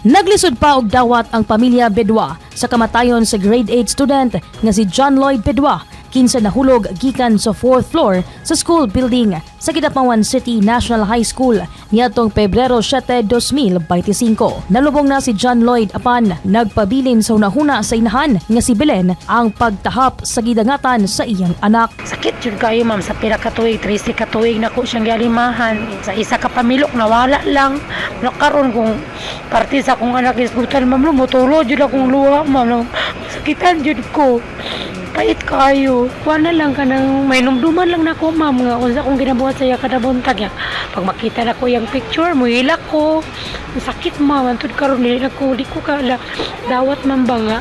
Naglisod pa og dawat ang pamilya Bedwa sa kamatayon sa grade 8 student nga si John Lloyd Bedwa, kinsa nahulog gikan sa 4th floor sa school building sa KIDAPAWAN City National High School niadtong Pebrero 7, 2025. Nalubong na si John Lloyd apan nagpabilin sa hunahuna sa inahan nga si Belen ang pagtahap sa gidangatan sa iyang anak. Sakit yun kayo ma'am, sa pila ka tuig, 13 ka tuig na ko siyang galimahan. Sa isa ka pamilok, nawala lang. Nakaroon kung parte sa akong anak isgutan ma'am, mutulo dyan akong luha ma'am. Sakitan dyan ko. Pait kayo. Wala lang ka nang may numduman lang na ko ma'am nga kung sa akong ginabuhat sa iya kada buntag ya. Pag makita na ko yung picture, muhilak ko. Sakit ma'am, antod karon di ko kala dawat ma'am ba nga.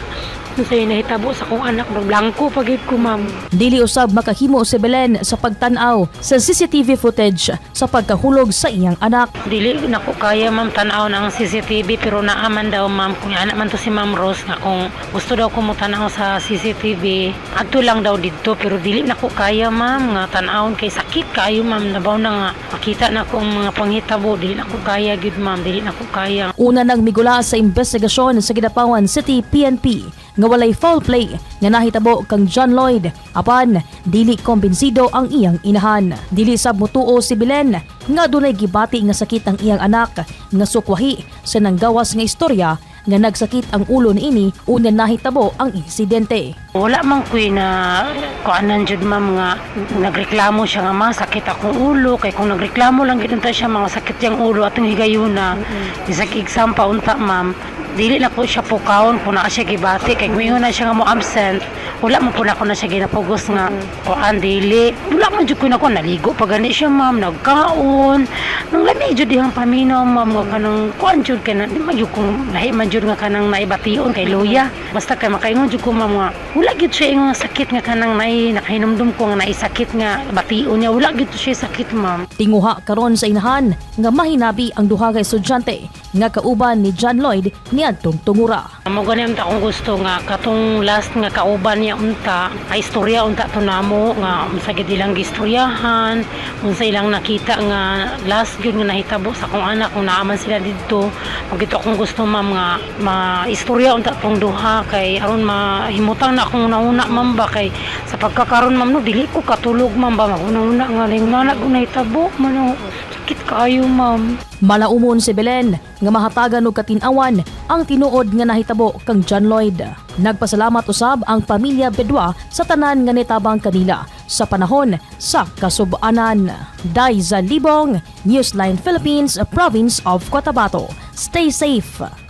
Sa inahitabo sa akong anak, blanco pagid ko ma'am. Dili usab makahimo si Belen sa pagtan-aw sa CCTV footage sa pagkahulog sa iyang anak. Dili na ko kaya ma'am tan-aw ng CCTV pero naaman daw ma'am kung anak man to si Ma'am Rose nga kung gusto daw ko mo tan-aw sa CCTV adto lang daw dito pero dili na ko kaya ma'am nga tan-awon kay sakit kayo ma'am nabaw na nga makita na ko ang mga panghitabo dili na ko kaya gid ma'am dili na ko kaya. Una nang migula sa investigasyon sa KIDAPAWAN City PNP nga walay foul play nga nahitabo kang John Lloyd apan dili kumbinsido ang iyang inahan. Dili sab motuo si Belen nga dunay gibati nga sakit ang iyang anak nga sukwahi sa nanggawas nga istorya nga nagsakit ang ulo niini una nahitabo ang insidente. Wala man ko'y na kuanan jud ma'am nga nagreklamo siya nga masakit akong ulo kay kung nagreklamo lang gid siya mga sakit yang ulo atong higayuna. Bisag exam pa unta ma'am dili na ko siya pukawon kung naa siya gibati kay mingon na siya nga mo absent wala man po na ko na siya ginapugos nga kuan dili wala man jud ko na ko naligo pag gani siya ma'am nagkaon nang lami jud dihang paminaw ma'am nga kanang kuan jud kay na di man jud ko lahi man jud nga kanang naibation kay luya basta kay makaingon jud ko ma'am nga wala gid siya nga sakit nga kanang nakahinumdum ko nga naisakit nga bation niya wala gid siya sakit ma'am. Tinguha karon sa inahan nga mahinabi ang duha ka estudyante nga kauban ni John Lloyd niadtong tungura. Mo gani unta akong gusto nga katong last nga kauban niya unta ay istorya unta to namo nga unsa gid ilang gistoryahan unsa ilang nakita nga last gyud nga nahitabo sa akong anak kung naaman sila didto ug gito akong gusto ma'am nga maistorya unta tong duha kay aron mahimutang na akong nauna ma'am ba kay sa pagkakaron ma'am no dili ko katulog ma'am ba maguna nga ning nanak ko nahitabo man sakit kaayo ma'am. Malaumon si Belen nga mahatagan og katin-awan ang tinuod nga nahitabo kang John Lloyd. Nagpasalamat usab ang pamilya Bedwa sa tanan nga nitabang kanila sa panahon sa kasub-anan. Daiza Libong, Newsline Philippines, Province of Cotabato. Stay safe.